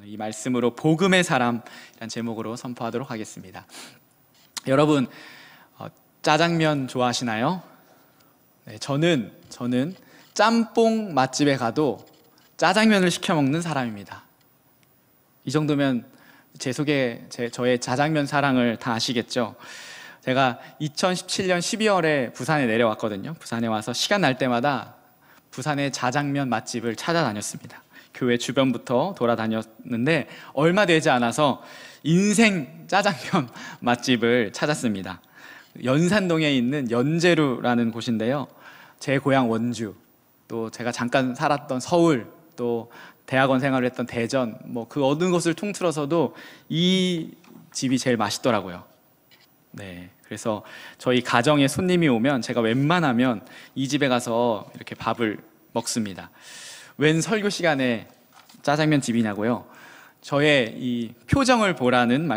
이 말씀으로 복음의 사람이란 제목으로 선포하도록 하겠습니다. 여러분, 짜장면 좋아하시나요? 네, 저는 짬뽕 맛집에 가도 짜장면을 시켜 먹는 사람입니다. 이 정도면 저의 짜장면 사랑을 다 아시겠죠? 제가 2017년 12월에 부산에 내려왔거든요. 부산에 와서 시간 날 때마다 부산의 짜장면 맛집을 찾아다녔습니다. 교회 주변부터 돌아다녔는데 얼마 되지 않아서 인생 짜장면 맛집을 찾았습니다. 연산동에 있는 연제루라는 곳인데요, 제 고향 원주, 또 제가 잠깐 살았던 서울, 또 대학원 생활을 했던 대전, 그 어느 곳을 통틀어서도 이 집이 제일 맛있더라고요. 네, 그래서 저희 가정에 손님이 오면 제가 웬만하면 이 집에 가서 이렇게 밥을 먹습니다. 웬 설교 시간에 짜장면 집이냐고요? 저의 이 표정을 보라는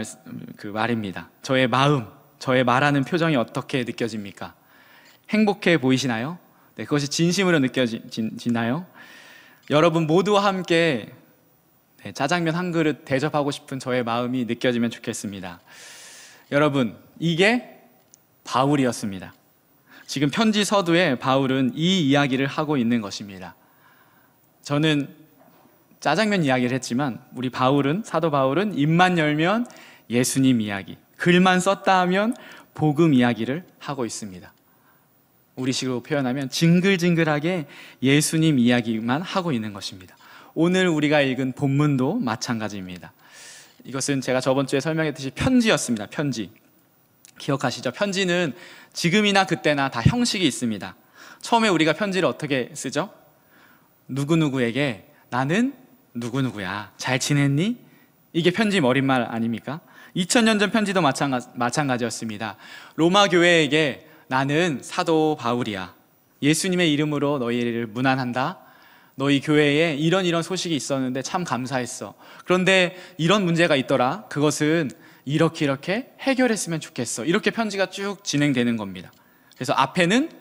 말입니다. 저의 마음, 저의 말하는 표정이 어떻게 느껴집니까? 행복해 보이시나요? 네, 그것이 진심으로 느껴지나요? 여러분 모두와 함께 짜장면 한 그릇 대접하고 싶은 저의 마음이 느껴지면 좋겠습니다. 여러분, 이게 바울이었습니다. 지금 편지 서두에 바울은 이 이야기를 하고 있는 것입니다. 저는 짜장면 이야기를 했지만 우리 사도 바울은 입만 열면 예수님 이야기, 글만 썼다 하면 복음 이야기를 하고 있습니다. 우리식으로 표현하면 징글징글하게 예수님 이야기만 하고 있는 것입니다. 오늘 우리가 읽은 본문도 마찬가지입니다. 이것은 제가 저번 주에 설명했듯이 편지였습니다. 편지. 기억하시죠? 편지는 지금이나 그때나 다 형식이 있습니다. 처음에 우리가 편지를 어떻게 쓰죠? 누구누구에게 나는 누구누구야, 잘 지냈니? 이게 편지 머릿말 아닙니까? 2000년 전 편지도 마찬가지였습니다. 로마 교회에게 나는 사도 바울이야, 예수님의 이름으로 너희를 문안한다. 너희 교회에 이런 소식이 있었는데 참 감사했어. 그런데 이런 문제가 있더라. 그것은 이렇게 해결했으면 좋겠어. 이렇게 편지가 쭉 진행되는 겁니다. 그래서 앞에는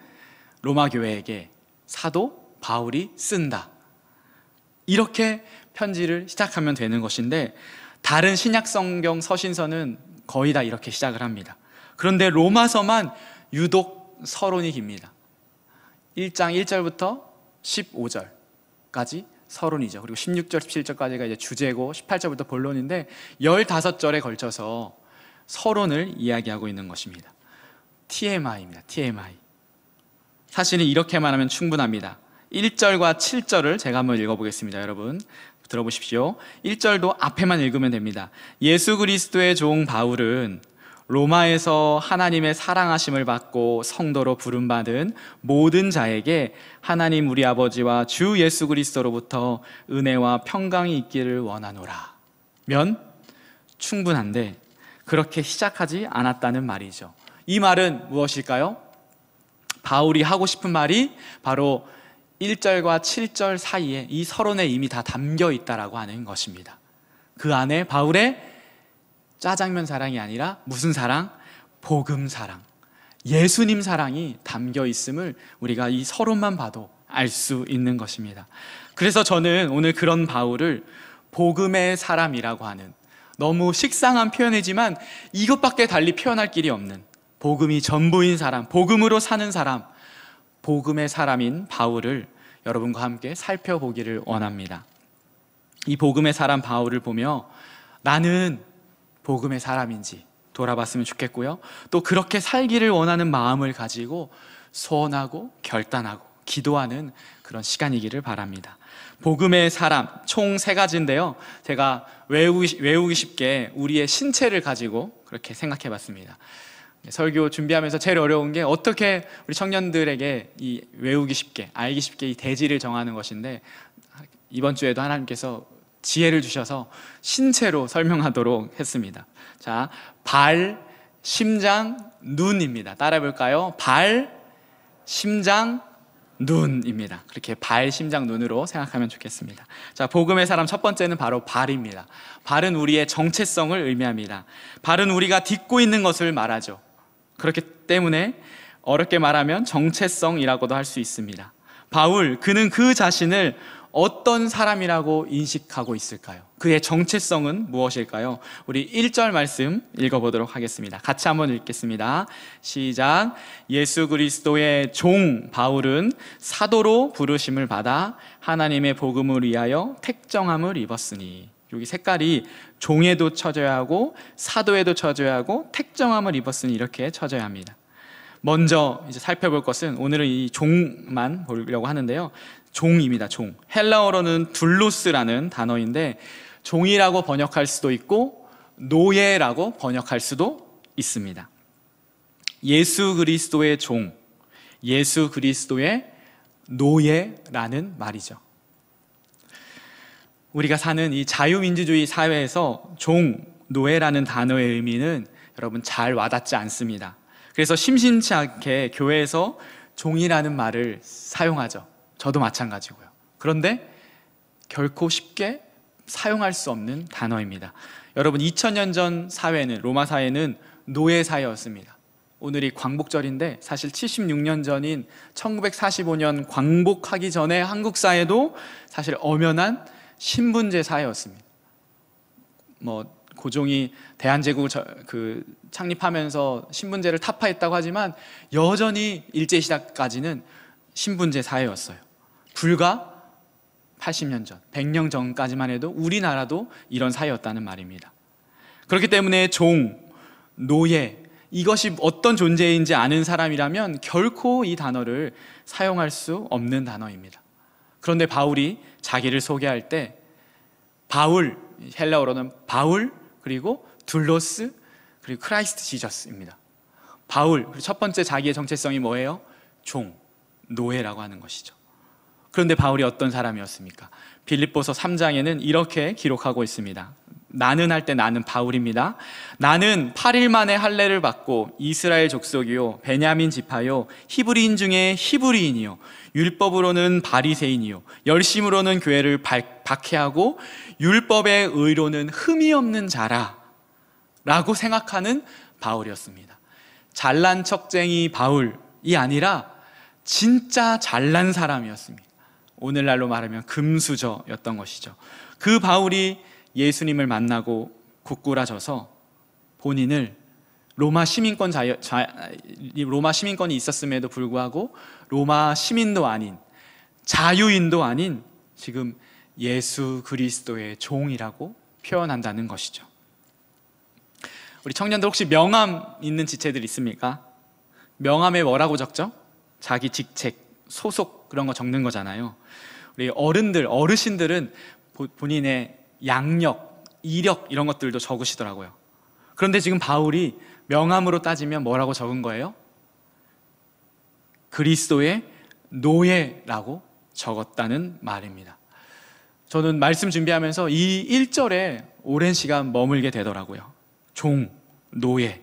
로마 교회에게 사도 바울이 쓴다, 이렇게 편지를 시작하면 되는 것인데, 다른 신약 성경 서신서는 거의 다 이렇게 시작을 합니다. 그런데 로마서만 유독 서론이 깁니다. 1장 1절부터 15절까지 서론이죠. 그리고 16절, 17절까지가 이제 주제고 18절부터 본론인데 15절에 걸쳐서 서론을 이야기하고 있는 것입니다. TMI입니다. TMI. 사실은 이렇게만 하면 충분합니다. 1절과 7절을 제가 한번 읽어보겠습니다. 여러분 들어보십시오. 1절도 앞에만 읽으면 됩니다. 예수 그리스도의 종 바울은 로마에서 하나님의 사랑하심을 받고 성도로 부름받은 모든 자에게 하나님 우리 아버지와 주 예수 그리스도로부터 은혜와 평강이 있기를 원하노라 면 충분한데, 그렇게 시작하지 않았다는 말이죠. 이 말은 무엇일까요? 바울이 하고 싶은 말이 바로 1절과 7절 사이에 이 서론에 이미 다 담겨 있다라고 하는 것입니다. 그 안에 바울의 짜장면 사랑이 아니라 무슨 사랑? 복음 사랑, 예수님 사랑이 담겨 있음을 우리가 이 서론만 봐도 알 수 있는 것입니다. 그래서 저는 오늘 그런 바울을 복음의 사람이라고 하는, 너무 식상한 표현이지만 이것밖에 달리 표현할 길이 없는, 복음이 전부인 사람, 복음으로 사는 사람, 복음의 사람인 바울을 여러분과 함께 살펴보기를 원합니다. 이 복음의 사람 바울을 보며 나는 복음의 사람인지 돌아봤으면 좋겠고요, 또 그렇게 살기를 원하는 마음을 가지고 소원하고 결단하고 기도하는 그런 시간이기를 바랍니다. 복음의 사람 총 3가지인데요, 제가 외우기 쉽게 우리의 신체를 가지고 그렇게 생각해 봤습니다. 설교 준비하면서 제일 어려운 게 어떻게 우리 청년들에게 이 외우기 쉽게, 알기 쉽게 이 대지를 정하는 것인데, 이번 주에도 하나님께서 지혜를 주셔서 신체로 설명하도록 했습니다. 자, 발, 심장, 눈입니다. 따라해 볼까요? 발, 심장, 눈입니다. 그렇게 발, 심장, 눈으로 생각하면 좋겠습니다. 자, 복음의 사람 첫 번째는 바로 발입니다. 발은 우리의 정체성을 의미합니다. 발은 우리가 딛고 있는 것을 말하죠. 그렇기 때문에 어렵게 말하면 정체성이라고도 할 수 있습니다. 바울, 그는 그 자신을 어떤 사람이라고 인식하고 있을까요? 그의 정체성은 무엇일까요? 우리 1절 말씀 읽어보도록 하겠습니다. 같이 한번 읽겠습니다. 시작. 예수 그리스도의 종 바울은 사도로 부르심을 받아 하나님의 복음을 위하여 택정함을 입었으니, 여기 색깔이 종에도 쳐져야 하고 사도에도 쳐져야 하고 택정함을 입었으니 이렇게 쳐져야 합니다. 먼저 이제 살펴볼 것은, 오늘은 이 종만 보려고 하는데요, 종입니다. 종. 헬라어로는 둘로스라는 단어인데 종이라고 번역할 수도 있고 노예라고 번역할 수도 있습니다. 예수 그리스도의 종, 예수 그리스도의 노예라는 말이죠. 우리가 사는 이 자유민주주의 사회에서 종, 노예라는 단어의 의미는 여러분 잘 와닿지 않습니다. 그래서 심심치 않게 교회에서 종이라는 말을 사용하죠. 저도 마찬가지고요. 그런데 결코 쉽게 사용할 수 없는 단어입니다. 여러분, 2000년 전 사회는, 로마 사회는 노예 사회였습니다. 오늘이 광복절인데 사실 76년 전인 1945년 광복하기 전에 한국 사회도 사실 엄연한 신분제 사회였습니다. 고종이 대한제국 창립하면서 신분제를 타파했다고 하지만 여전히 일제시대까지는 신분제 사회였어요. 불과 80년 전, 100년 전까지만 해도 우리나라도 이런 사회였다는 말입니다. 그렇기 때문에 종, 노예, 이것이 어떤 존재인지 아는 사람이라면 결코 이 단어를 사용할 수 없는 단어입니다. 그런데 바울이 자기를 소개할 때 바울, 헬라어로는 바울, 그리고 둘로스, 그리고 크라이스트 지저스입니다. 바울, 그리고 첫 번째 자기의 정체성이 뭐예요? 종, 노예라고 하는 것이죠. 그런데 바울이 어떤 사람이었습니까? 빌립보서 3장에는 이렇게 기록하고 있습니다. 나는 할 때 나는 바울입니다. 나는 8일 만에 할례를 받고 이스라엘 족속이요 베냐민 지파요 히브리인 중에 히브리인이요 율법으로는 바리새인이요 열심으로는 교회를 박해하고 율법의 의로는 흠이 없는 자라 라고 생각하는 바울이었습니다. 잘난 척쟁이 바울이 아니라 진짜 잘난 사람이었습니다. 오늘날로 말하면 금수저였던 것이죠. 그 바울이 예수님을 만나고 고꾸라져서 본인을 로마 시민권이 있었음에도 불구하고 로마 시민도 아닌, 자유인도 아닌 지금 예수 그리스도의 종이라고 표현한다는 것이죠. 우리 청년들 혹시 명함 있는 지체들 있습니까? 명함에 뭐라고 적죠? 자기 직책, 소속 그런 거 적는 거잖아요. 우리 어르신들은 본인의 양력, 이력 이런 것들도 적으시더라고요. 그런데 지금 바울이 명함으로 따지면 뭐라고 적은 거예요? 그리스도의 노예라고 적었다는 말입니다. 저는 말씀 준비하면서 이 1절에 오랜 시간 머물게 되더라고요. 종, 노예.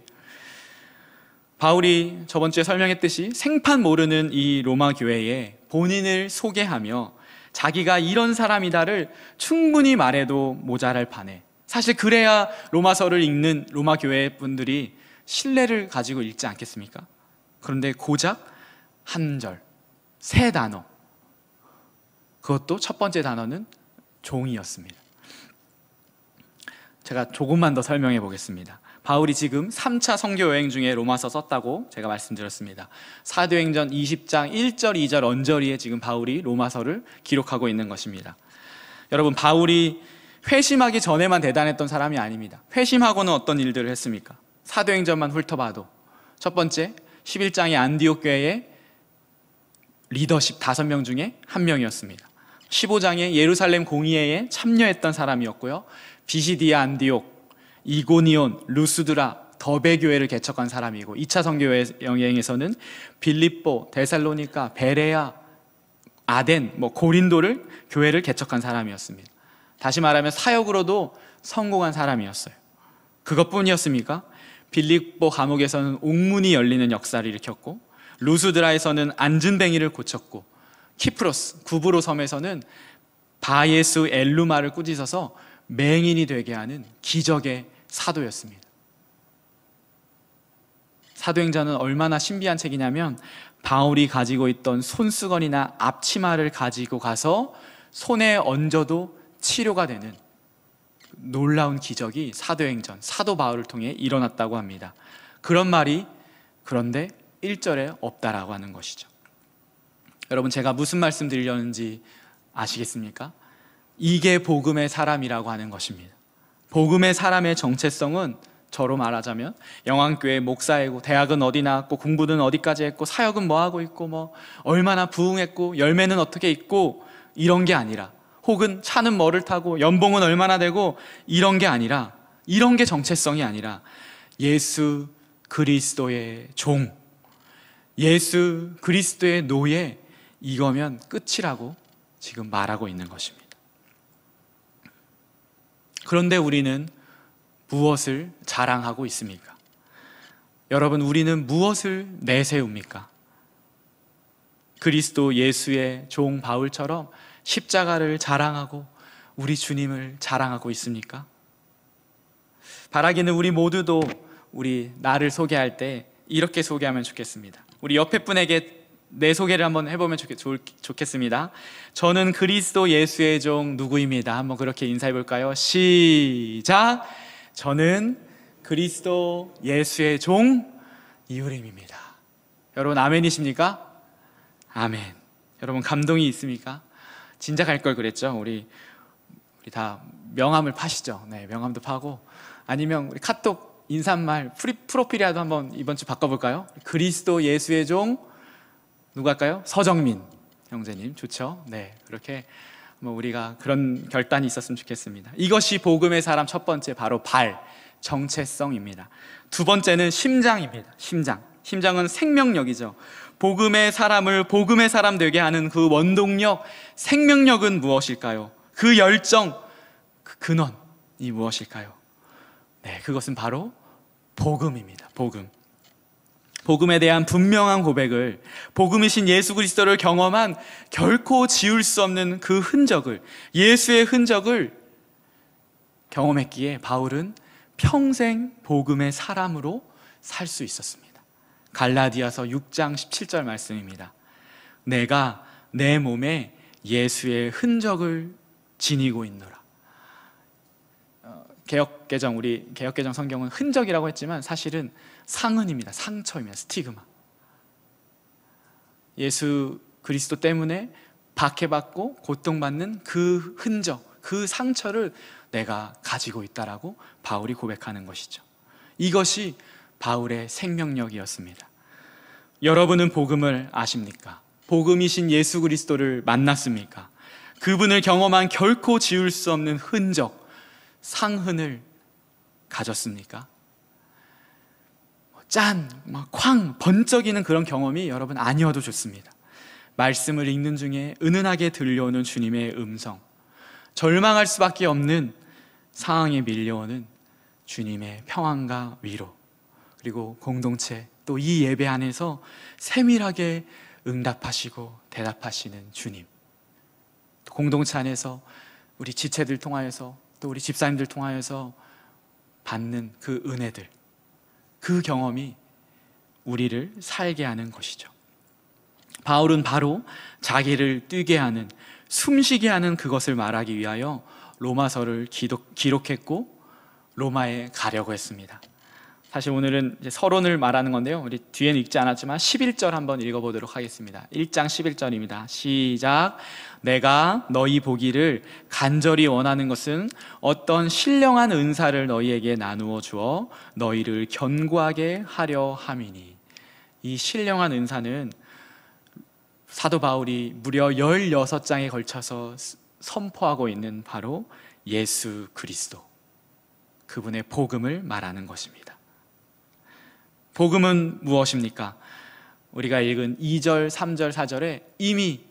바울이 저번 주에 설명했듯이 생판 모르는 이 로마 교회에 본인을 소개하며 자기가 이런 사람이다를 충분히 말해도 모자랄 판에, 사실 그래야 로마서를 읽는 로마 교회 분들이 신뢰를 가지고 읽지 않겠습니까? 그런데 고작 한 절, 세 단어, 그것도 첫 번째 단어는 종이었습니다. 제가 조금만 더 설명해 보겠습니다. 바울이 지금 3차 선교 여행 중에 로마서 썼다고 제가 말씀드렸습니다. 사도행전 20장 1절, 2절 언저리에 지금 바울이 로마서를 기록하고 있는 것입니다. 여러분, 바울이 회심하기 전에만 대단했던 사람이 아닙니다. 회심하고는 어떤 일들을 했습니까? 사도행전만 훑어봐도 첫 번째, 11장의 안디옥 교회의 리더십 5명 중에 한 명이었습니다. 15장의 예루살렘 공의회에 참여했던 사람이었고요, 비시디아, 안디옥, 이고니온, 루스드라, 더베 교회를 개척한 사람이고, 2차 선교 여행에서는 빌립보, 데살로니가, 베레아, 아덴, 고린도를 교회를 개척한 사람이었습니다. 다시 말하면 사역으로도 성공한 사람이었어요. 그것뿐이었습니까? 빌립보 감옥에서는 옥문이 열리는 역사를 일으켰고, 루스드라에서는 앉은뱅이를 고쳤고, 키프로스, 구브로 섬에서는 바예수 엘루마를 꾸짖어서 맹인이 되게 하는 기적의 사도였습니다. 사도행전은 얼마나 신비한 책이냐면 바울이 가지고 있던 손수건이나 앞치마를 가지고 가서 손에 얹어도 치료가 되는 놀라운 기적이 사도행전, 사도 바울을 통해 일어났다고 합니다. 그런 말이 그런데 1절에 없다라고 하는 것이죠. 여러분, 제가 무슨 말씀 드리려는지 아시겠습니까? 이게 복음의 사람이라고 하는 것입니다. 복음의 사람의 정체성은 저로 말하자면 영안교회 목사이고, 대학은 어디 나왔고, 공부는 어디까지 했고, 사역은 뭐 하고 있고, 뭐 얼마나 부흥했고, 열매는 어떻게 있고, 이런 게 아니라, 혹은 차는 뭐를 타고 연봉은 얼마나 되고, 이런 게 아니라, 이런 게 정체성이 아니라 예수 그리스도의 종, 예수 그리스도의 노예, 이거면 끝이라고 지금 말하고 있는 것입니다. 그런데 우리는 무엇을 자랑하고 있습니까? 여러분, 우리는 무엇을 내세웁니까? 그리스도 예수의 종 바울처럼 십자가를 자랑하고 우리 주님을 자랑하고 있습니까? 바라기는 우리 모두도 우리 나를 소개할 때 이렇게 소개하면 좋겠습니다. 우리 옆에 분에게 내 소개를 한번 해보면 좋겠습니다. 저는 그리스도 예수의 종 누구입니다. 한번 그렇게 인사해 볼까요? 시작! 저는 그리스도 예수의 종 이유림입니다. 여러분, 아멘이십니까? 아멘. 여러분, 감동이 있습니까? 진작 할 걸 그랬죠. 우리 다 명함을 파시죠. 네, 명함도 파고, 아니면 우리 카톡 인사말 프로필이라도 한번 이번 주 바꿔볼까요? 그리스도 예수의 종 누구 할까요? 서정민 형제님, 좋죠? 네, 그렇게 우리가 그런 결단이 있었으면 좋겠습니다. 이것이 복음의 사람 첫 번째, 바로 발, 정체성입니다. 두 번째는 심장입니다. 심장은 생명력이죠. 복음의 사람을 복음의 사람 되게 하는 그 원동력, 생명력은 무엇일까요? 그 열정, 그 근원이 무엇일까요? 네, 그것은 바로 복음입니다. 복음에 대한 분명한 고백을, 복음이신 예수 그리스도를 경험한 결코 지울 수 없는 그 흔적을, 예수의 흔적을 경험했기에 바울은 평생 복음의 사람으로 살 수 있었습니다. 갈라디아서 6장 17절 말씀입니다. 내가 내 몸에 예수의 흔적을 지니고 있노라. 우리 개역개정 성경은 흔적이라고 했지만 사실은 상흔입니다. 상처입니다. 스티그마. 예수 그리스도 때문에 박해받고 고통받는 그 흔적, 그 상처를 내가 가지고 있다라고 바울이 고백하는 것이죠. 이것이 바울의 생명력이었습니다. 여러분은 복음을 아십니까? 복음이신 예수 그리스도를 만났습니까? 그분을 경험한 결코 지울 수 없는 흔적, 상흔을 가졌습니까? 쾅 번쩍이는 그런 경험이 여러분 아니어도 좋습니다. 말씀을 읽는 중에 은은하게 들려오는 주님의 음성, 절망할 수밖에 없는 상황에 밀려오는 주님의 평안과 위로, 그리고 공동체, 또 이 예배 안에서 세밀하게 응답하시고 대답하시는 주님, 또 공동체 안에서 우리 지체들 통하여서, 또 우리 집사님들 통하여서 받는 그 은혜들, 그 경험이 우리를 살게 하는 것이죠. 바울은 바로 자기를 뛰게 하는, 숨쉬게 하는 그것을 말하기 위하여 로마서를 기록했고 로마에 가려고 했습니다. 사실 오늘은 이제 서론을 말하는 건데요, 우리 뒤에는 읽지 않았지만 11절 한번 읽어보도록 하겠습니다. 1장 11절입니다. 시작. 내가 너희 보기를 간절히 원하는 것은 어떤 신령한 은사를 너희에게 나누어 주어 너희를 견고하게 하려 함이니. 이 신령한 은사는 사도 바울이 무려 16장에 걸쳐서 선포하고 있는 바로 예수 그리스도, 그분의 복음을 말하는 것입니다. 복음은 무엇입니까? 우리가 읽은 2절, 3절, 4절에 이미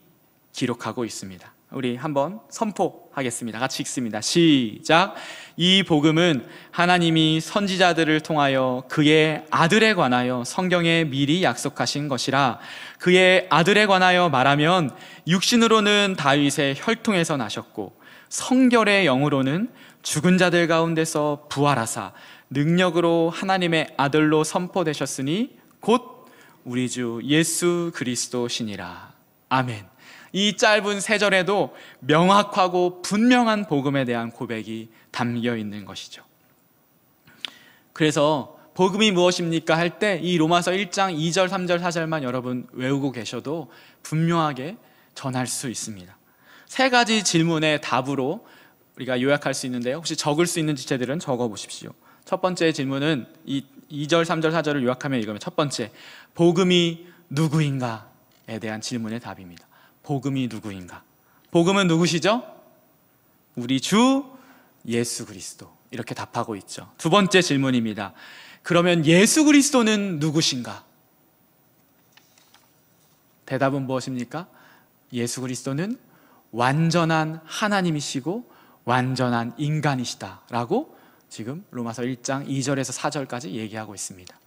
기록하고 있습니다. 우리 한번 선포하겠습니다. 같이 읽습니다. 시작. 이 복음은 하나님이 선지자들을 통하여 그의 아들에 관하여 성경에 미리 약속하신 것이라. 그의 아들에 관하여 말하면 육신으로는 다윗의 혈통에서 나셨고 성결의 영으로는 죽은 자들 가운데서 부활하사 능력으로 하나님의 아들로 선포되셨으니 곧 우리 주 예수 그리스도시니라. 아멘. 이 짧은 세 절에도 명확하고 분명한 복음에 대한 고백이 담겨 있는 것이죠. 그래서 복음이 무엇입니까? 할 때 이 로마서 1장 2절, 3절, 4절만 여러분 외우고 계셔도 분명하게 전할 수 있습니다. 세 가지 질문의 답으로 우리가 요약할 수 있는데요. 혹시 적을 수 있는 지체들은 적어 보십시오. 첫 번째 질문은 이 2절, 3절, 4절을 요약하면 이거면 첫 번째, 복음이 누구인가에 대한 질문의 답입니다. 복음이 누구인가? 복음은 누구시죠? 우리 주 예수 그리스도. 이렇게 답하고 있죠. 두 번째 질문입니다. 그러면 예수 그리스도는 누구신가? 대답은 무엇입니까? 예수 그리스도는 완전한 하나님이시고 완전한 인간이시다라고 지금 로마서 1장 2절에서 4절까지 얘기하고 있습니다.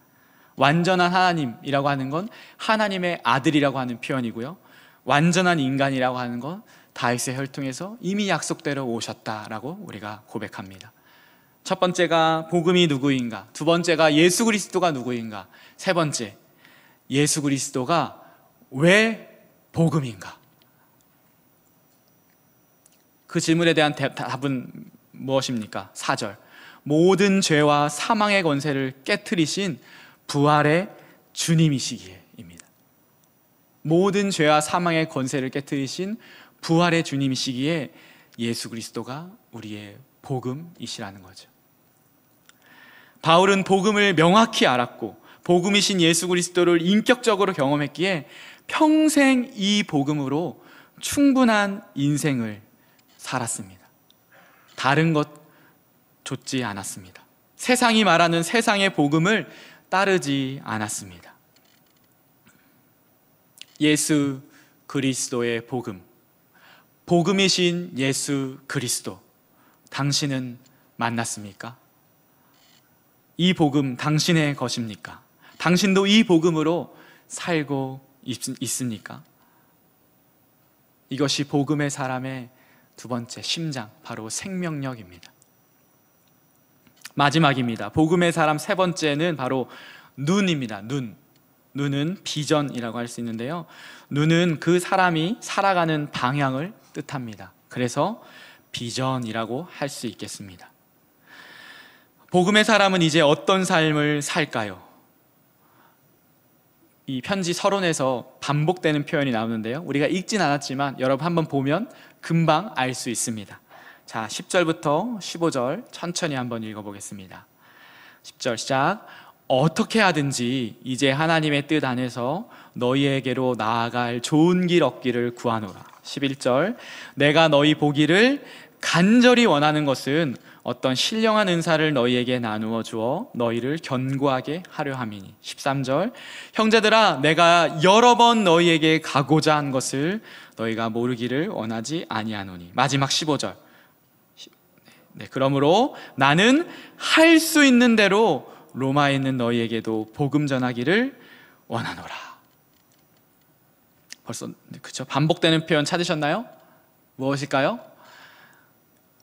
완전한 하나님이라고 하는 건 하나님의 아들이라고 하는 표현이고요, 완전한 인간이라고 하는 건 다윗의 혈통에서 이미 약속대로 오셨다라고 우리가 고백합니다. 첫 번째가 복음이 누구인가, 두 번째가 예수 그리스도가 누구인가, 세 번째 예수 그리스도가 왜 복음인가. 그 질문에 대한 답은 무엇입니까? 4절, 모든 죄와 사망의 권세를 깨트리신 부활의 주님이시기에입니다. 모든 죄와 사망의 권세를 깨트리신 부활의 주님이시기에 예수 그리스도가 우리의 복음이시라는 거죠. 바울은 복음을 명확히 알았고 복음이신 예수 그리스도를 인격적으로 경험했기에 평생 이 복음으로 충분한 인생을 살았습니다. 다른 것 좇지 않았습니다. 세상이 말하는 세상의 복음을 따르지 않았습니다. 예수 그리스도의 복음, 복음이신 예수 그리스도, 당신은 만났습니까? 이 복음 당신의 것입니까? 당신도 이 복음으로 살고 있습니까? 이것이 복음의 사람의 두 번째 심장, 바로 생명력입니다. 마지막입니다. 복음의 사람 세 번째는 바로 눈입니다. 눈은 비전이라고 할 수 있는데요, 눈은 그 사람이 살아가는 방향을 뜻합니다. 그래서 비전이라고 할 수 있겠습니다. 복음의 사람은 이제 어떤 삶을 살까요? 이 편지 서론에서 반복되는 표현이 나오는데요, 우리가 읽진 않았지만 여러분 한번 보면 금방 알 수 있습니다. 자, 10절부터 15절 천천히 한번 읽어보겠습니다. 10절 시작. 어떻게 하든지 이제 하나님의 뜻 안에서 너희에게로 나아갈 좋은 길 얻기를 구하노라. 11절, 내가 너희 보기를 간절히 원하는 것은 어떤 신령한 은사를 너희에게 나누어 주어 너희를 견고하게 하려 함이니. 13절, 형제들아 내가 여러 번 너희에게 가고자 한 것을 너희가 모르기를 원하지 아니하노니. 마지막 15절, 그러므로 나는 할 수 있는 대로 로마에 있는 너희에게도 복음 전하기를 원하노라. 벌써 그렇죠? 반복되는 표현 찾으셨나요? 무엇일까요?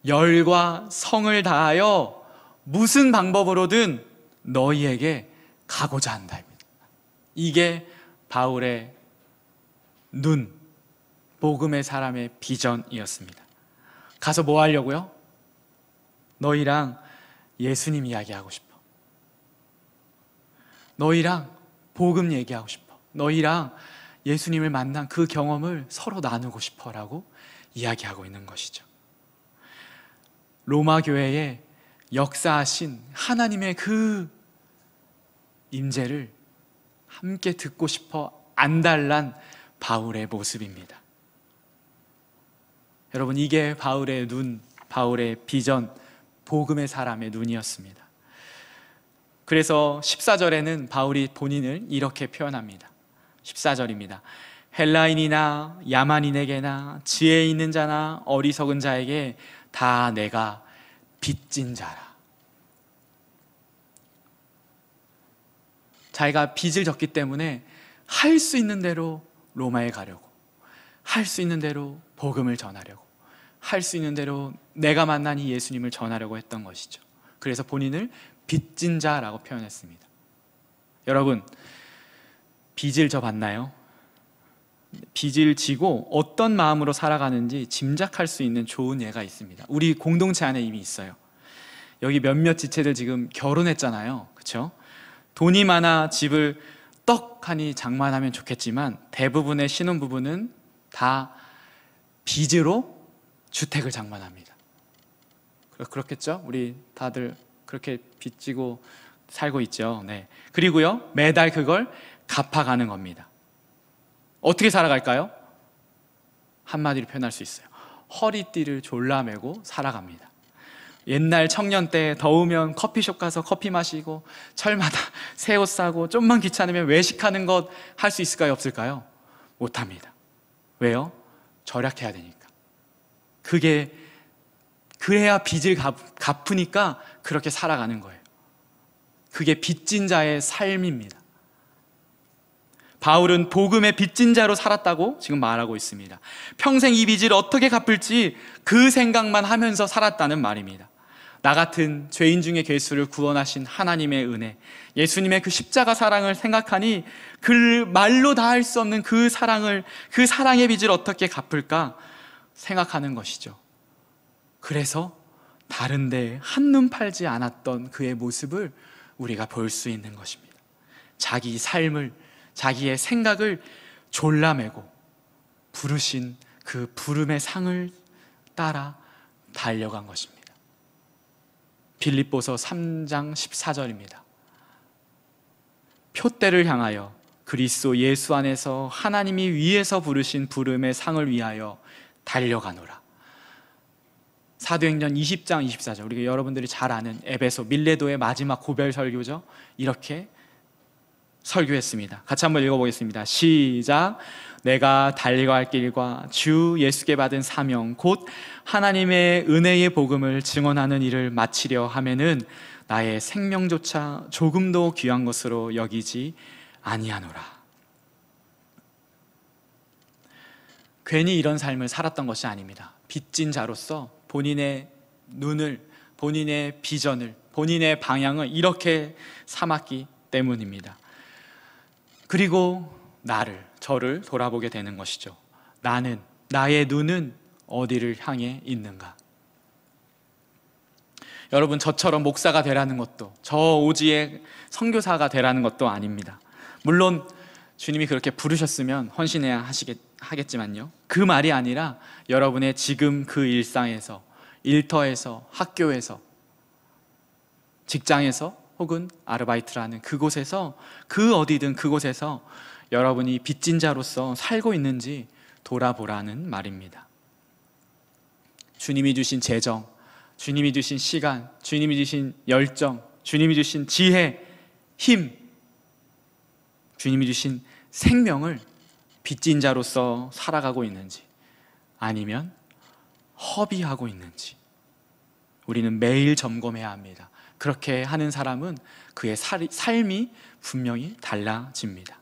열과 성을 다하여 무슨 방법으로든 너희에게 가고자 한다. 이게 바울의 눈, 복음의 사람의 비전이었습니다. 가서 뭐 하려고요? 너희랑 예수님 이야기하고 싶어. 너희랑 복음 얘기하고 싶어. 너희랑 예수님을 만난 그 경험을 서로 나누고 싶어 라고 이야기하고 있는 것이죠. 로마 교회에 역사하신 하나님의 그 임재를 함께 듣고 싶어 안달난 바울의 모습입니다. 여러분, 이게 바울의 눈, 바울의 비전, 복음의 사람의 눈이었습니다. 그래서 14절에는 바울이 본인을 이렇게 표현합니다. 14절입니다. 헬라인이나 야만인에게나 지혜 있는 자나 어리석은 자에게 다 내가 빚진 자라. 자기가 빚을 졌기 때문에 할 수 있는 대로 로마에 가려고, 할 수 있는 대로 복음을 전하려고, 할 수 있는 대로 내가 만난 이 예수님을 전하려고 했던 것이죠. 그래서 본인을 빚진 자라고 표현했습니다. 여러분, 빚을 져 봤나요? 빚을 지고 어떤 마음으로 살아가는지 짐작할 수 있는 좋은 예가 있습니다. 우리 공동체 안에 이미 있어요. 여기 몇몇 지체들 지금 결혼했잖아요. 그렇죠? 돈이 많아 집을 떡하니 장만하면 좋겠지만 대부분의 신혼부부는 다 빚으로 주택을 장만합니다. 그렇겠죠? 우리 다들 그렇게 빚지고 살고 있죠. 네. 그리고요, 매달 그걸 갚아가는 겁니다. 어떻게 살아갈까요? 한마디로 표현할 수 있어요. 허리띠를 졸라매고 살아갑니다. 옛날 청년 때 더우면 커피숍 가서 커피 마시고 철마다 새 옷 사고 좀만 귀찮으면 외식하는 것 할 수 있을까요? 없을까요? 못합니다. 왜요? 절약해야 되니까. 그래야 빚을 갚으니까 그렇게 살아가는 거예요. 그게 빚진 자의 삶입니다. 바울은 복음의 빚진 자로 살았다고 지금 말하고 있습니다. 평생 이 빚을 어떻게 갚을지 그 생각만 하면서 살았다는 말입니다. 나 같은 죄인 중에 괴수를 구원하신 하나님의 은혜, 예수님의 그 십자가 사랑을 생각하니 그 말로 다 할 수 없는 그 사랑의 빚을 어떻게 갚을까 생각하는 것이죠. 그래서 다른 데 한눈 팔지 않았던 그의 모습을 우리가 볼 수 있는 것입니다. 자기 삶을, 자기의 생각을 졸라매고 부르신 그 부름의 상을 따라 달려간 것입니다. 빌립보서 3장 14절입니다. 표대를 향하여 그리스도 예수 안에서 하나님이 위에서 부르신 부름의 상을 위하여 달려가노라. 사도행전 20장 24절, 우리가 여러분들이 잘 아는 에베소 밀레도의 마지막 고별 설교죠. 이렇게 설교했습니다. 같이 한번 읽어보겠습니다. 시작. 내가 달려갈 길과 주 예수께 받은 사명 곧 하나님의 은혜의 복음을 증언하는 일을 마치려 하면은 나의 생명조차 조금도 귀한 것으로 여기지 아니하노라. 괜히 이런 삶을 살았던 것이 아닙니다. 빚진 자로서 본인의 눈을, 본인의 비전을, 본인의 방향을 이렇게 삼았기 때문입니다. 그리고 저를 돌아보게 되는 것이죠. 나의 눈은 어디를 향해 있는가? 여러분, 저처럼 목사가 되라는 것도, 저 오지의 선교사가 되라는 것도 아닙니다. 물론 주님이 그렇게 부르셨으면 헌신해야 하겠지만요, 그 말이 아니라 여러분의 지금 그 일상에서, 일터에서, 학교에서, 직장에서 혹은 아르바이트라는 그곳에서, 그 어디든 그곳에서 여러분이 빚진 자로서 살고 있는지 돌아보라는 말입니다. 주님이 주신 재정, 주님이 주신 시간, 주님이 주신 열정, 주님이 주신 지혜, 힘, 주님이 주신 생명을 빚진 자로서 살아가고 있는지, 아니면 허비하고 있는지 우리는 매일 점검해야 합니다. 그렇게 하는 사람은 그의 삶이 분명히 달라집니다.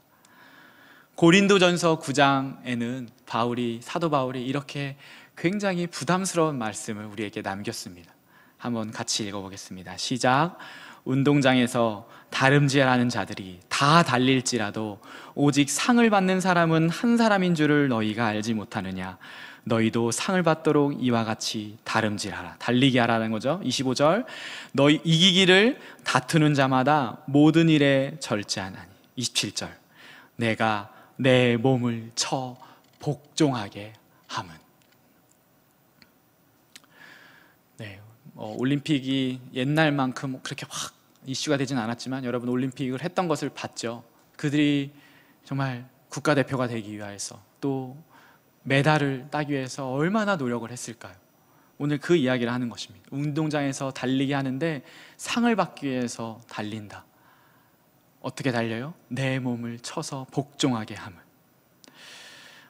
고린도전서 9장에는 사도 바울이 이렇게 굉장히 부담스러운 말씀을 우리에게 남겼습니다. 한번 같이 읽어보겠습니다. 시작. 운동장에서 다름질하는 자들이 다 달릴지라도 오직 상을 받는 사람은 한 사람인 줄을 너희가 알지 못하느냐. 너희도 상을 받도록 이와 같이 다름질하라. 달리기 하라는 거죠. 25절. 너희 이기기를 다투는 자마다 모든 일에 절제하나니. 27절. 내가 내 몸을 쳐 복종하게 함은. 네, 올림픽이 옛날만큼 그렇게 확 이슈가 되진 않았지만 여러분, 올림픽을 했던 것을 봤죠. 그들이 정말 국가대표가 되기 위해서, 또 메달을 따기 위해서 얼마나 노력을 했을까요? 오늘 그 이야기를 하는 것입니다. 운동장에서 달리기 하는데 상을 받기 위해서 달린다. 어떻게 달려요? 내 몸을 쳐서 복종하게 함을.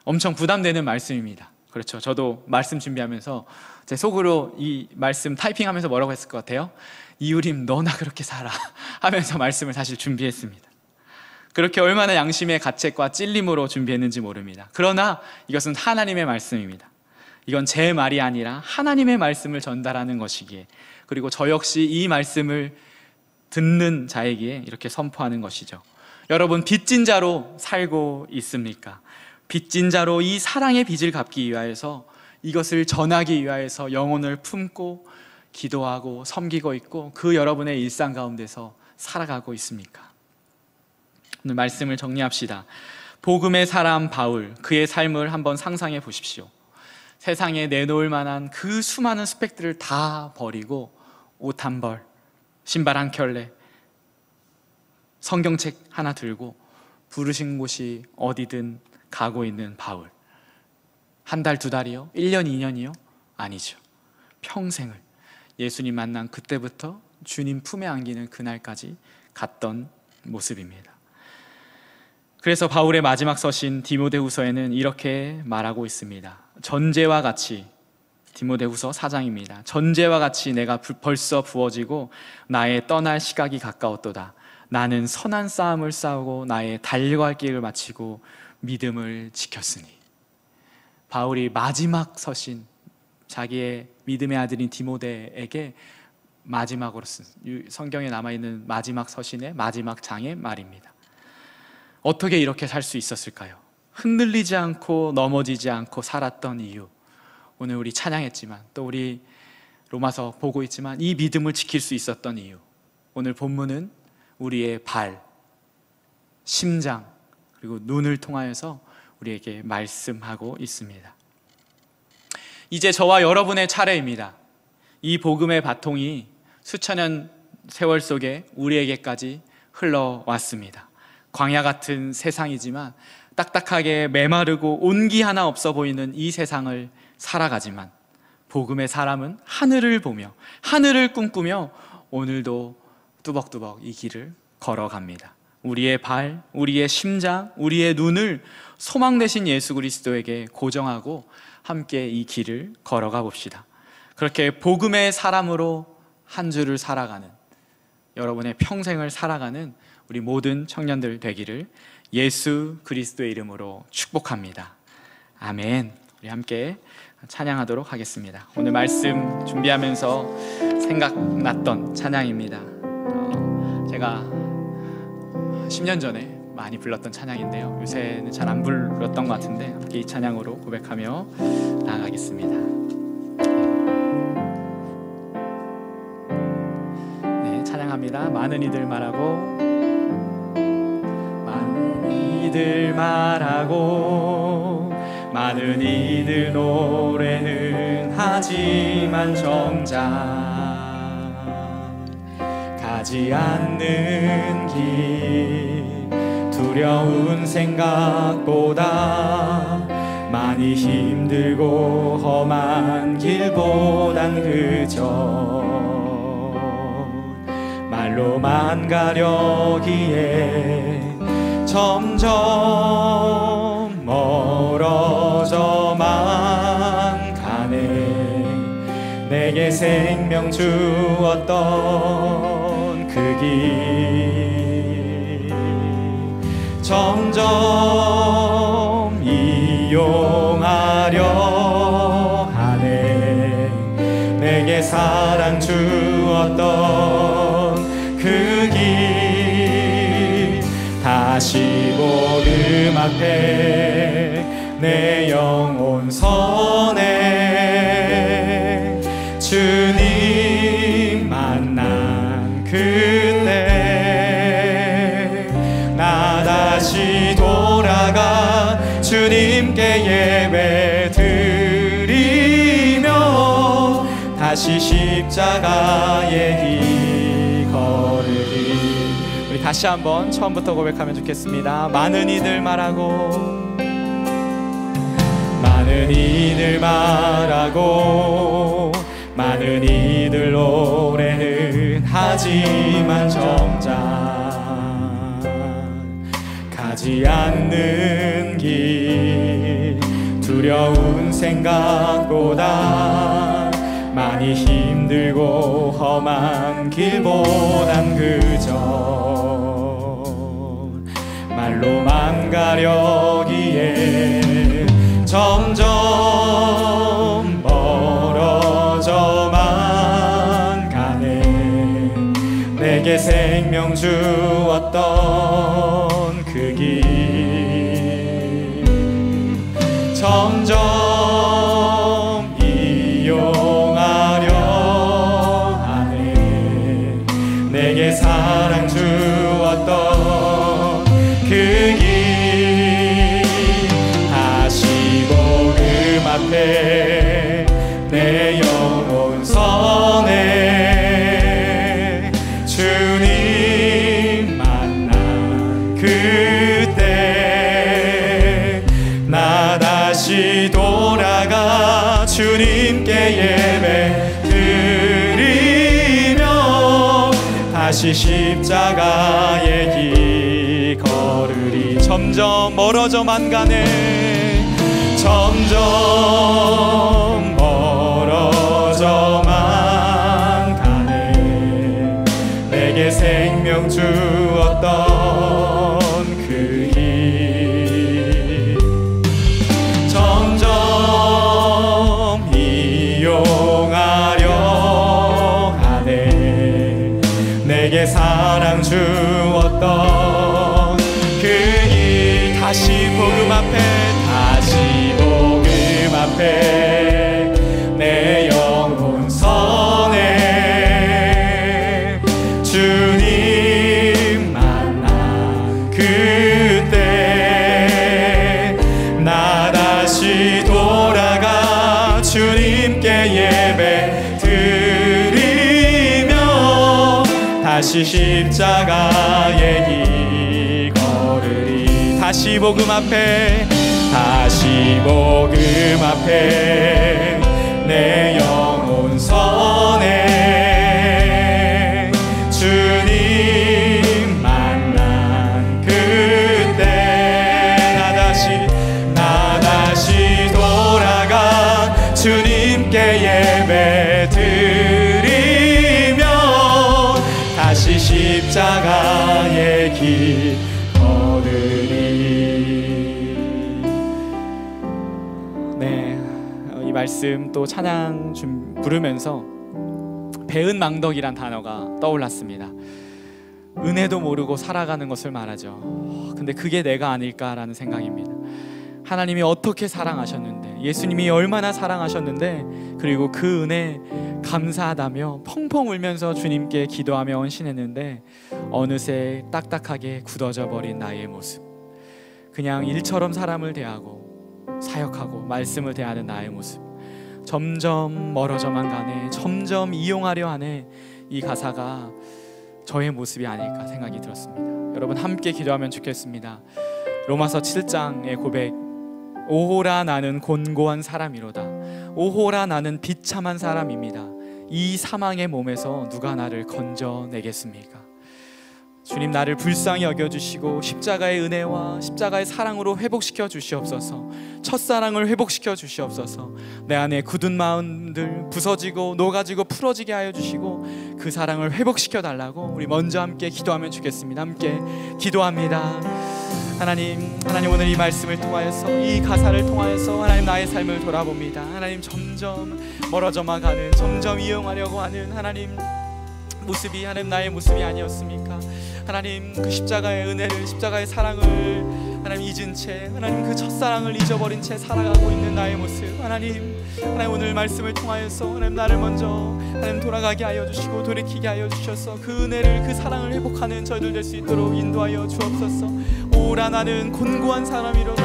엄청 부담되는 말씀입니다. 그렇죠. 저도 말씀 준비하면서 제 속으로 이 말씀 타이핑하면서 뭐라고 했을 것 같아요? 이유림, 너나 그렇게 살아 하면서 말씀을 사실 준비했습니다. 그렇게 얼마나 양심의 가책과 찔림으로 준비했는지 모릅니다. 그러나 이것은 하나님의 말씀입니다. 이건 제 말이 아니라 하나님의 말씀을 전달하는 것이기에, 그리고 저 역시 이 말씀을 듣는 자에게 이렇게 선포하는 것이죠. 여러분, 빚진 자로 살고 있습니까? 빚진 자로 이 사랑의 빚을 갚기 위하여서, 이것을 전하기 위하여서 영혼을 품고 기도하고 섬기고 있고 그 여러분의 일상 가운데서 살아가고 있습니까? 오늘 말씀을 정리합시다. 복음의 사람 바울, 그의 삶을 한번 상상해 보십시오. 세상에 내놓을 만한 그 수많은 스펙들을 다 버리고 옷 한 벌, 신발 한 켤레, 성경책 하나 들고 부르신 곳이 어디든 가고 있는 바울. 한 달, 두 달이요? 1년, 2년이요? 아니죠. 평생을 예수님 만난 그때부터 주님 품에 안기는 그날까지 갔던 모습입니다. 그래서 바울의 마지막 서신 디모데후서에는 이렇게 말하고 있습니다. 전제와 같이, 디모데후서 4장입니다. 전제와 같이 내가 벌써 부어지고 나의 떠날 시각이 가까웠도다. 나는 선한 싸움을 싸우고 나의 달려갈 길을 마치고 믿음을 지켰으니. 바울이 마지막 서신, 자기의 믿음의 아들인 디모데에게 마지막으로 쓴 성경에 남아있는 마지막 서신의 마지막 장의 말입니다. 어떻게 이렇게 살 수 있었을까요? 흔들리지 않고 넘어지지 않고 살았던 이유, 오늘 우리 찬양했지만 또 우리 로마서 보고 있지만 이 믿음을 지킬 수 있었던 이유, 오늘 본문은 우리의 발, 심장 그리고 눈을 통하여서 우리에게 말씀하고 있습니다. 이제 저와 여러분의 차례입니다. 이 복음의 바통이 수천년 세월 속에 우리에게까지 흘러왔습니다. 광야 같은 세상이지만, 딱딱하게 메마르고 온기 하나 없어 보이는 이 세상을 살아가지만, 복음의 사람은 하늘을 보며 하늘을 꿈꾸며 오늘도 뚜벅뚜벅 이 길을 걸어갑니다. 우리의 발, 우리의 심장, 우리의 눈을 소망 되신 예수 그리스도에게 고정하고 함께 이 길을 걸어가 봅시다. 그렇게 복음의 사람으로 한 주를 살아가는, 여러분의 평생을 살아가는 우리 모든 청년들 되기를 예수 그리스도의 이름으로 축복합니다. 아멘. 우리 함께 찬양하도록 하겠습니다. 오늘 말씀 준비하면서 생각났던 찬양입니다. 제가 10년 전에 많이 불렀던 찬양인데요, 요새는 잘 안 불렀던 것 같은데 함께 이 찬양으로 고백하며 나아가겠습니다. 네, 찬양합니다. 많은 이들 말하고, 많은 이들 말하고, 많은 이들 노래는 하지만 정작 가지 않는 길, 두려운 생각보다 많이 힘들고 험한 길보단 그저 말로만 가려기에 점점 멀어져만 가네. 내게 생명 주었던 그 길 점점 이용하려 하네. 내게 사랑 주었던 그 길 다시 복음 앞에 내 영혼 선해. 주님 만난 그때 나 다시 돌아가 주님께 예배 드리며 다시 십자가의 길 걸으리. 우리 다시 한번 처음부터 고백하면 좋겠습니다. 많은 이들 말하고, 많은 이들 말하고, 많은 이들 노래는 하지만 정작 가지 않는 길, 두려운 생각보다 많이 힘들고 험한 길보단 그저 말로만 가려기에 점점 멀어져만 가네. 내게 생명 주었던 그 길 점점 이용하려 하네. 내게 사랑 주었던 그 길 다시 복음 앞에 내 영혼 선해. 주님 만난 그때 나 다시 돌아가 주님께 예배 드리며 다시 십자가의 길 걸으리. 점점 멀어져만 가네. 점점 멀어져만 가네. 내게 생명 주었던 그 길 점점 이용하려 하네. 내게 사랑 주었던 그 길 다시 복음 앞에 다시 복음 앞에 내 영혼 선해. 주님 만난 그때 나 다시 돌아가 주님께 예배 드리며 다시 십자가의 길 걸으리. 다시 복음 앞에 다시 복음 앞에 내 영혼 선해. 주님 만난 그때 나 다시 돌아가 주님께 예배 드리며 다시 십자가의 길 이 말씀 또 찬양 부르면서 배은망덕이란 단어가 떠올랐습니다. 은혜도 모르고 살아가는 것을 말하죠. 근데 그게 내가 아닐까라는 생각입니다. 하나님이 어떻게 사랑하셨는데, 예수님이 얼마나 사랑하셨는데, 그리고 그 은혜 감사하다며 펑펑 울면서 주님께 기도하며 헌신했는데 어느새 딱딱하게 굳어져 버린 나의 모습, 그냥 일처럼 사람을 대하고 사역하고 말씀을 대하는 나의 모습, 점점 멀어져만 가네. 점점 이용하려 하네. 이 가사가 저의 모습이 아닐까 생각이 들었습니다. 여러분 함께 기도하면 좋겠습니다. 로마서 7장의 고백. 오호라 나는 곤고한 사람이로다. 오호라 나는 비참한 사람입니다. 이 사망의 몸에서 누가 나를 건져내겠습니까? 주님, 나를 불쌍히 여겨주시고 십자가의 은혜와 십자가의 사랑으로 회복시켜 주시옵소서. 첫사랑을 회복시켜 주시옵소서. 내 안에 굳은 마음들 부서지고 녹아지고 풀어지게 하여 주시고 그 사랑을 회복시켜 달라고 우리 먼저 함께 기도하면 좋겠습니다. 함께 기도합니다. 하나님 오늘 이 말씀을 통하여서, 이 가사를 통하여서 하나님 나의 삶을 돌아봅니다. 하나님 점점 멀어져만 가는, 점점 이용하려고 하는 하나님 모습이 하나님 나의 모습이 아니었습니까? 하나님 그 십자가의 은혜를, 십자가의 사랑을 하나님 잊은 채, 하나님 그 첫사랑을 잊어버린 채 살아가고 있는 나의 모습, 하나님 오늘 말씀을 통하여서 하나님 나를 먼저 하나님 돌아가게 하여 주시고 돌이키게 하여 주셔서 그 은혜를, 그 사랑을 회복하는 저희들 될 수 있도록 인도하여 주옵소서. 오라 나는 곤고한 사람이로다.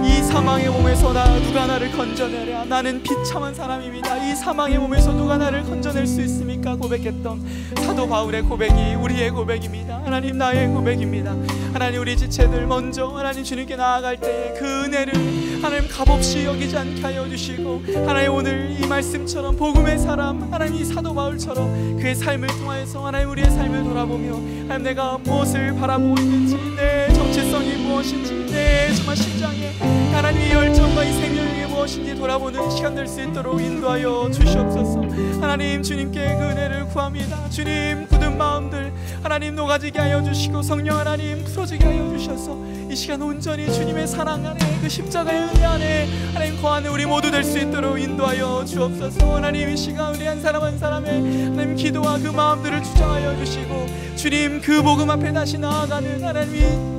이 사망의 몸에서 누가 나를 건져내랴. 나는 비참한 사람입니다. 이 사망의 몸에서 누가 나를 건져낼 수 있습니까? 고백했던 사도 바울의 고백이 우리의 고백입니다. 하나님 나의 고백입니다. 하나님 우리 지체들 먼저 하나님 주님께 나아갈 때 그 은혜를 하나님 값없이 여기지 않게 하여 주시고, 하나님 오늘 이 말씀처럼 복음의 사람 하나님 이 사도 바울처럼 그의 삶을 통하여서 하나님 우리의 삶을 돌아보며 하나님 내가 무엇을 바라보고 있는지, 내 정체성이 무엇인지, 내 정말 심장에 하나님의 열정과 이 생명이 무엇인지 돌아보는 시간 될 수 있도록 인도하여 주시옵소서. 하나님 주님께 그 은혜를 구합니다. 주님 굳은 마음들 하나님 녹아지게 하여 주시고 성령 하나님 풀어지게 하여 주셔서 이 시간 온전히 주님의 사랑 안에, 그 십자가의 은혜 안에 하나님 거하는 우리 모두 될 수 있도록 인도하여 주옵소서. 하나님 이 시간 우리 한 사람 한 사람의 하나님 기도와 그 마음들을 주장하여 주시고 주님 그 복음 앞에 다시 나아가는 하나님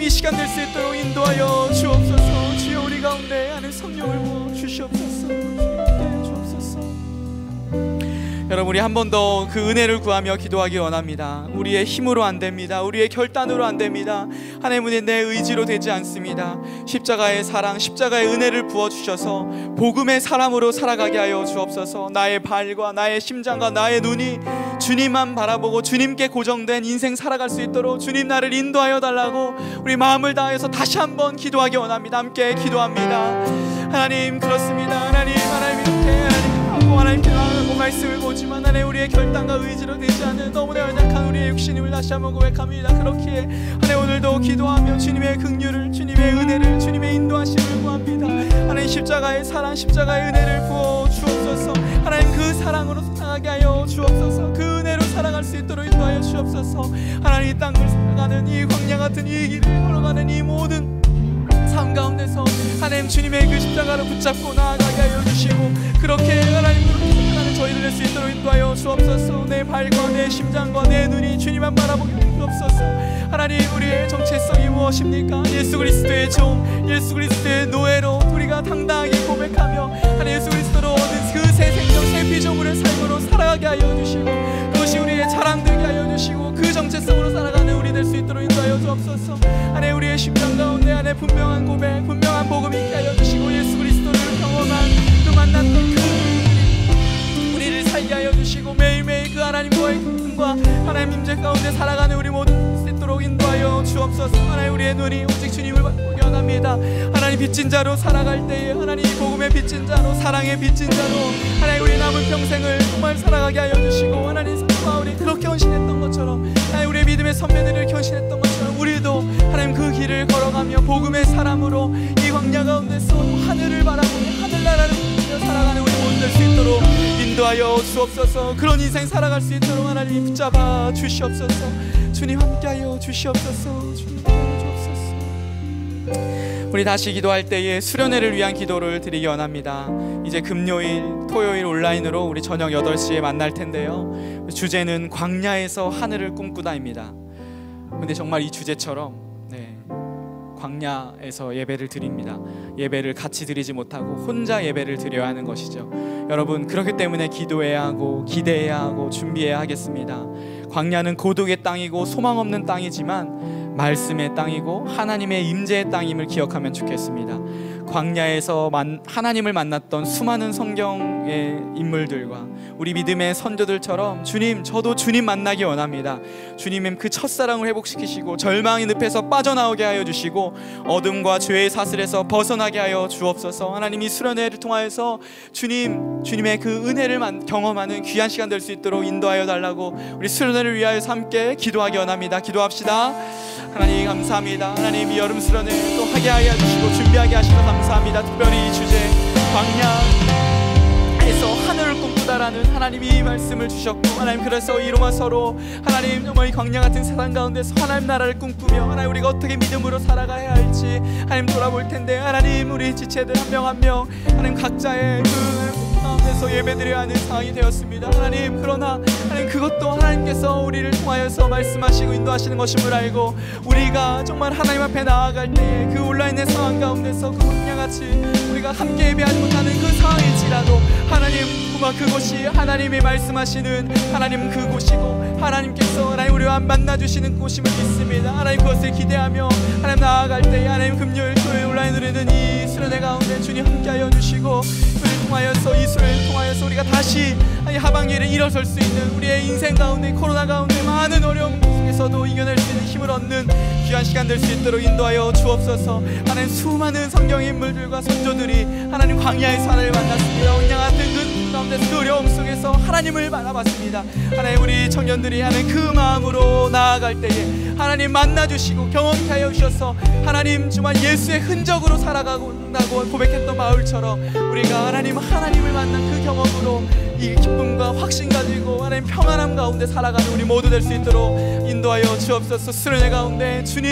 이 시간 될 수 있도록 인도하여 주옵소서. 주여 우리가 가운데 하나님 성령을 부어 주시옵소서. 주님께 주옵소서. 여러분, 우리 한 번 더 그 은혜를 구하며 기도하기 원합니다. 우리의 힘으로 안 됩니다. 우리의 결단으로 안 됩니다. 하나님은 내 의지로 되지 않습니다. 십자가의 사랑, 십자가의 은혜를 부어주셔서 복음의 사람으로 살아가게 하여 주옵소서. 나의 발과 나의 심장과 나의 눈이 주님만 바라보고 주님께 고정된 인생 살아갈 수 있도록 주님 나를 인도하여 달라고 우리 마음을 다해서 다시 한번 기도하기 원합니다. 함께 기도합니다. 하나님, 그렇습니다. 하나님 이렇게 하나님께 나아가고 말씀을 보지만 하나님 우리의 결단과 의지로 되지 않는 너무나 연약한 우리의 육신임을 다시 한번 고백합니다. 그렇기에 하나님 오늘도 기도하며 주님의 긍휼을, 주님의 은혜를, 주님의 인도하심을 구합니다. 하나님 십자가의 사랑, 십자가의 은혜를 부어 주옵소서. 하나님 그 사랑으로 살아가게 하여 주옵소서. 그 은혜로 살아갈 수 있도록 인도하여 주옵소서. 하나님 이 땅을 살아가는 이 광야 같은 이 길을 걸어가는 이 모든 삶 가운데서 하나님 주님의 그 십자가를 붙잡고 나아가게 하여 주시고 그렇게 하나님 그렇게 살아가는 저희들 될 수 있도록 인도하여 주옵소서. 내 발과 내 심장과 내 눈이 주님만 바라보게 주옵소서. 하나님 우리의 정체성이 무엇입니까? 예수 그리스도의 종, 예수 그리스도의 노예로 우리가 당당하게 고백하며 하나님 예수 그리스도로 얻은 그 새 생명, 새 피조물의 삶으로 살아가게 하여 주시고 그것이 우리의 자랑되게 하여 주시고 그 정체성으로 살아가는 우리 될 수 있도록 인도하여 주옵소서. 하나님 우리의 심장 가운데 안에 분명한 고백, 분명한 복음이 있게 하여 주시고 예수 그리스도를 경험한 그 만났던 그 우리를 살게 하여 주시고 매일매일 그 하나님과의 교통과 하나님 임재 가운데 살아가는 우리 모두 될 수 있도록 인도하여 주옵소서. 하나님 우리의 눈이 오직 주님을 보게 원합니다. 하나님 빚진 자로 살아갈 때에 하나님 복음의 빚진 자로, 사랑의 빚진 자로 하나님 우리 남은 평생을 정말 살아가게 하여 주시고 하나님 성도와 우리 그렇게 헌신했던 것처럼 하나님 우리의 믿음의 선배들을 헌신했던 것처럼 우리도 하나님 그 길을 걸어가며 복음의 사람으로 이 광야 가운데서 하늘을 바라보며 하늘나라를 보며 살아가는 우리 모두 될 수 있도록 인도하여 주옵소서. 그런 인생 살아갈 수 있도록 하나님 붙잡아 주시옵소서. 주님 함께하여 주시옵소서. 주님 함께하여 주옵소서. 우리 다시 기도할 때에 수련회를 위한 기도를 드리기 원합니다. 이제 금요일, 토요일 온라인으로 우리 저녁 8시에 만날 텐데요. 주제는 광야에서 하늘을 꿈꾸다입니다. 근데 정말 이 주제처럼 광야에서 예배를 드립니다. 예배를 같이 드리지 못하고 혼자 예배를 드려야 하는 것이죠. 여러분, 그렇기 때문에 기도해야 하고 기대해야 하고 준비해야 하겠습니다. 광야는 고독의 땅이고 소망 없는 땅이지만 말씀의 땅이고 하나님의 임재의 땅임을 기억하면 좋겠습니다. 광야에서 하나님을 만났던 수많은 성경의 인물들과 우리 믿음의 선조들처럼 주님, 저도 주님 만나기 원합니다. 주님은 그 첫사랑을 회복시키시고 절망의 늪에서 빠져나오게 하여 주시고 어둠과 죄의 사슬에서 벗어나게 하여 주옵소서. 하나님 이 수련회를 통하여서 주님의 그 은혜를 경험하는 귀한 시간 될 수 있도록 인도하여 달라고 우리 수련회를 위하여서 함께 기도하기 원합니다. 기도합시다. 하나님 감사합니다. 하나님 이 여름 수련회 또 하게 하여 주시고 준비하게 하시고 감사합니다. 특별히 이 주제 광야에서 하늘을 꿈꾸다라는 하나님이 이 말씀을 주셨고 하나님 그래서 이 로마서로 하나님 정말 이 광야 같은 세상 가운데서 하나님 나라를 꿈꾸며 하나님 우리가 어떻게 믿음으로 살아가야 할지 하나님 돌아볼 텐데 하나님 우리 지체들 한 명 한 명 하나님 각자의 그 가운데서 예배드려야 하는 상황이 되었습니다. 하나님 그러나 하나님 그것도 하나님께서 우리를 통하여서 말씀하시고 인도하시는 것임을 알고 우리가 정말 하나님 앞에 나아갈 때에 그 온라인의 상황 가운데서 그 광야같이 우리가 함께 예배하지 못하는 그 상황일지라도 하나님 정말 그곳이 하나님이 말씀하시는 하나님 그곳이고 하나님께서 하나님 우리와 만나주시는 곳임을 믿습니다. 하나님 그것을 기대하며 하나님 나아갈 때에 하나님 금요일 토요일 온라인으로 있는 이 수련회 가운데 주님 함께하여 주시고 우리를 통하여서 이 수련회를 통하여서 우리가 다시 하반기를 일어설 수 있는 우리의 인생 가운데 코로나 가운데 많은 어려움 속에서도 이겨낼 수 있는 힘을 얻는 귀한 시간 될 수 있도록 인도하여 주옵소서. 하나님 수많은 성경의 인물들과 선조들이 하나님 광야에서 하나님을 만났습니다. 광야 같은 그 가운데 그 어려움 속에서 하나님을 바라봤습니다. 하나님 우리 청년들이 하는 그 마음으로 나아갈 때에 하나님 만나주시고 경험케 하여 주셔서 하나님 정말 예수의 흔적으로 살아가고 고백했던 마을처럼 우리가 하나님을 만난 그 경험으로 이 기쁨과 확신 가지고 하나님 평안함 가운데 살아가는 우리 모두 될 수 있도록 인도하여 주옵소서. 수련회 가운데 주님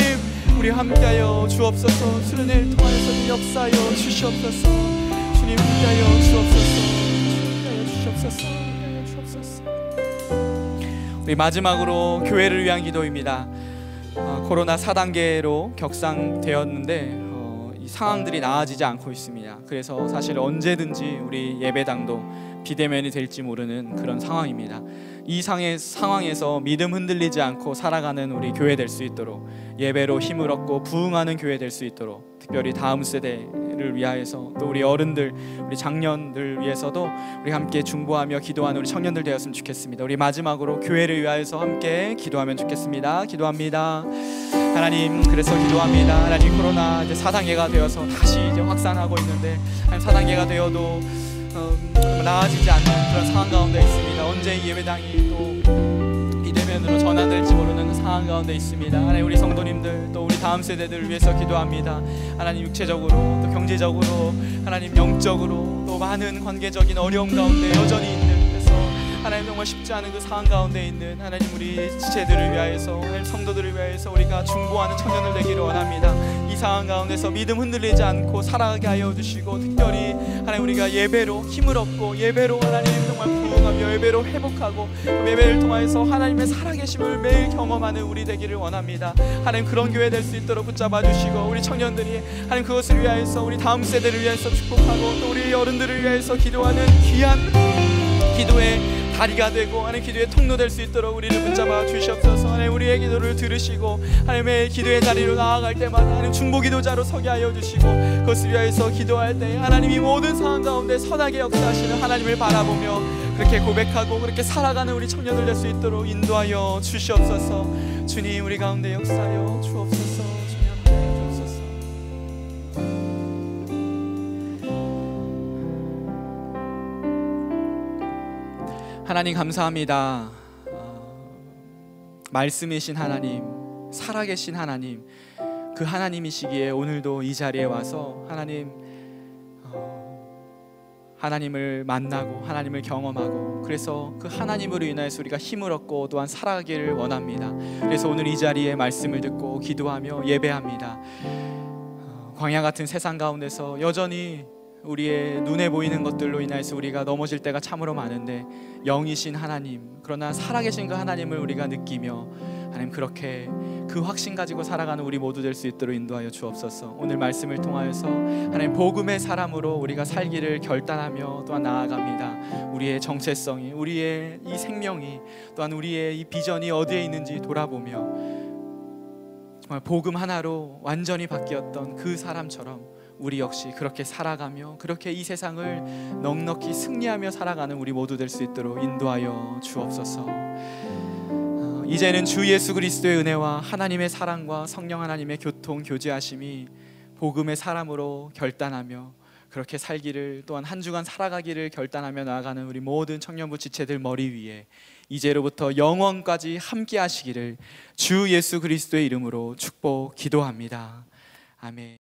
우리 함께하여 주옵소서. 수련회를 통하여서 역사하여 주시옵소서. 주님 함께하여 주옵소서. 함께하여 주시옵소서. 함께하여 주옵소서. 우리 마지막으로 교회를 위한 기도입니다. 코로나 4단계로 격상되었는데 이 상황들이 나아지지 않고 있습니다. 그래서 사실 언제든지 우리 예배당도 비대면이 될지 모르는 그런 상황입니다. 이 상황에서 믿음 흔들리지 않고 살아가는 우리 교회 될 수 있도록, 예배로 힘을 얻고 부흥하는 교회 될 수 있도록, 특별히 다음 세대를 위하여서, 또 우리 어른들, 우리 장년들 위해서도 우리 함께 중보하며 기도하는 우리 청년들 되었으면 좋겠습니다. 우리 마지막으로 교회를 위하여서 함께 기도하면 좋겠습니다. 기도합니다. 하나님, 그래서 기도합니다. 하나님, 코로나 이제 4단계가 되어서 다시 이제 확산하고 있는데, 하나님 4단계가 되어도 나아지지 않는 그런 상황 가운데 있습니다. 언제 이 예배당이 또 비대면으로 전환될지 모르는 그 상황 가운데 있습니다. 하나님, 우리 성도님들, 또 우리 다음 세대들을 위해서 기도합니다. 하나님, 육체적으로 또 경제적으로, 하나님 영적으로 또 많은 관계적인 어려움 가운데 여전히 있는, 하나님 정말 쉽지 않은 그 상황 가운데 있는 하나님, 우리 지체들을 위하여서, 하나님 성도들을 위하여서 우리가 중보하는 청년들 되기를 원합니다. 이 상황 가운데서 믿음 흔들리지 않고 살아가게 하여 주시고, 특별히 하나님 우리가 예배로 힘을 얻고, 예배로 하나님 정말 부흥하며, 예배로 회복하고, 예배를 통하여서 하나님의 살아계심을 매일 경험하는 우리 되기를 원합니다. 하나님, 그런 교회 될 수 있도록 붙잡아 주시고, 우리 청년들이 하나님 그것을 위하여서, 우리 다음 세대를 위해서 축복하고, 또 우리 어른들을 위해서 기도하는 귀한 기도의 다리가 되고, 하나님 기도의 통로 될 수 있도록 우리를 붙잡아 주시옵소서. 하나님, 우리의 기도를 들으시고 하나님의 기도의 자리로 나아갈 때마다 하나님 중보 기도자로 서게 하여 주시고, 그것을 위하여서 기도할 때 하나님 이 모든 상황 가운데 선하게 역사하시는 하나님을 바라보며 그렇게 고백하고 그렇게 살아가는 우리 청년들 될 수 있도록 인도하여 주시옵소서. 주님, 우리 가운데 역사하여 주옵소서. 주님, 함께하여 주옵소서. 하나님, 감사합니다. 말씀이신 하나님, 살아계신 하나님, 그 하나님이시기에 오늘도 이 자리에 와서 하나님을 만나고 하나님을 경험하고, 그래서 그 하나님으로 인하여서 우리가 힘을 얻고 또한 살아가기를 원합니다. 그래서 오늘 이 자리에 말씀을 듣고 기도하며 예배합니다. 광야 같은 세상 가운데서 여전히 우리의 눈에 보이는 것들로 인해서 우리가 넘어질 때가 참으로 많은데, 영이신 하나님, 그러나 살아계신 그 하나님을 우리가 느끼며 하나님 그렇게 그 확신 가지고 살아가는 우리 모두 될 수 있도록 인도하여 주옵소서. 오늘 말씀을 통하여서 하나님 복음의 사람으로 우리가 살기를 결단하며 또한 나아갑니다. 우리의 정체성이, 우리의 이 생명이, 또한 우리의 이 비전이 어디에 있는지 돌아보며 정말 복음 하나로 완전히 바뀌었던 그 사람처럼 우리 역시 그렇게 살아가며 그렇게 이 세상을 넉넉히 승리하며 살아가는 우리 모두 될 수 있도록 인도하여 주옵소서. 이제는 주 예수 그리스도의 은혜와 하나님의 사랑과 성령 하나님의 교통 교제하심이 복음의 사람으로 결단하며 그렇게 살기를, 또한 한 주간 살아가기를 결단하며 나아가는 우리 모든 청년부 지체들 머리 위에 이제로부터 영원까지 함께 하시기를 주 예수 그리스도의 이름으로 축복 기도합니다. 아멘.